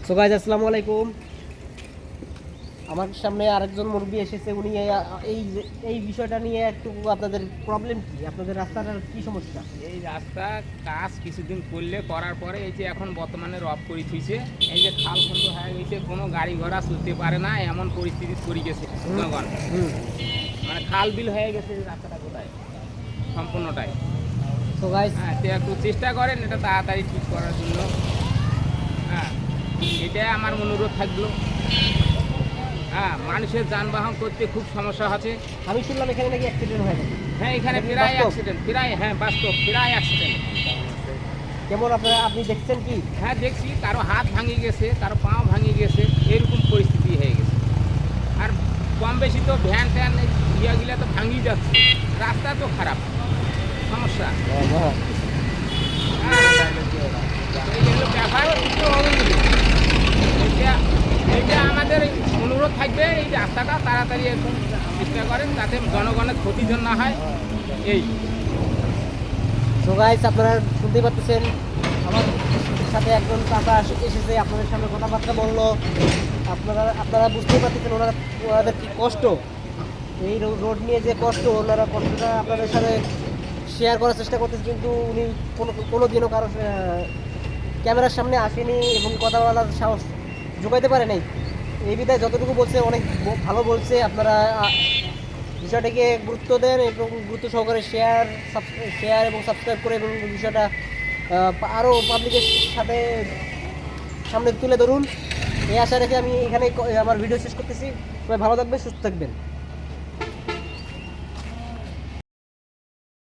So guys আসসালামু আলাইকুম। আমার সামনে আরেকজন মুরব্বি এসেছে। উনি এই এই বিষয়টা নিয়ে একটু আপনাদের প্রবলেম কি, আপনাদের রাস্তাটার কি সমস্যা? এই রাস্তা কাজ কিছুদিন করার পরে এই যে এখন বর্তমানে রফ করে থুইছে, এই যে খাল খন্দ হয়ে গেছে, কোনো গাড়ি ঘোড়া চলতে পারে না, এমন পরিস্থিতি পড়ে গেছে জনগণ। মানে খাল বিল হয়ে গেছে এই রাস্তাটা কোথায় সম্পূর্ণটাই। সো গাইস হ্যাঁ, তো একটু চেষ্টা করেন এটা তাড়াতাড়ি ঠিক করার জন্য। হ্যাঁ, এটাই আমার অনুরোধ থাকলো। হ্যাঁ, মানুষের যানবাহন করতে খুব সমস্যা আছে। আমি শুনলাম এখানে নাকি অ্যাক্সিডেন্ট হয়ে গেছে। হ্যাঁ, এখানে এটা কি প্রায় বাস্তব? অ্যাক্সিডেন্ট, হ্যাঁ বাস্তব, প্রায় অ্যাক্সিডেন্ট। কেমন আপনি দেখছেন কি? হ্যাঁ দেখছি, কারো হাত ভাঙে গেছে, কারো পাও ভাঙে গেছে, এরকম পরিস্থিতি হয়ে গেছে। আর কম বেশি তো ভ্যান ট্যান ইয়েগুলো তো ভাঙিয়ে যাচ্ছে, রাস্তা তো খারাপ, সমস্যা। হ্যাঁ, এই হলো ব্যাপার। এইটা আমাদের অনুরোধ থাকবে, এই রাস্তাটা তাড়াতাড়ি একটু চেষ্টা করেন যাতে জনগণের ক্ষতি যেন না হয়। এই সো গাইস আপনারা শুনতেই পাচ্ছেন, আমার সাথে একজন চাচা এসেছে, আপনাদের সামনে কথাবার্তা বললো। আপনারা বুঝতেই পারতেছেন ওনাদের কি কষ্ট, এই রোড নিয়ে যে কষ্ট, ওনারা কষ্টটা আপনাদের সাথে শেয়ার করার চেষ্টা করতেছে, কিন্তু উনি কোনো দিনও কারো ক্যামেরার সামনে আসেনি এবং কথা বলার সাহস জোগাইতে পারে নাই। এই বিধায় যতটুকু বলছে অনেক ভালো বলছে। আপনারা বিষয়টাকে গুরুত্ব দেন এবং গুরুত্ব সহকারে শেয়ার এবং সাবস্ক্রাইব করে এবং বিষয়টা আরও পাবলিকের সাথে সামনে তুলে ধরুন। এই আশা রেখে আমি এখানে আমার ভিডিও শেষ করতেছি। সবাই ভালো থাকবেন, সুস্থ থাকবেন।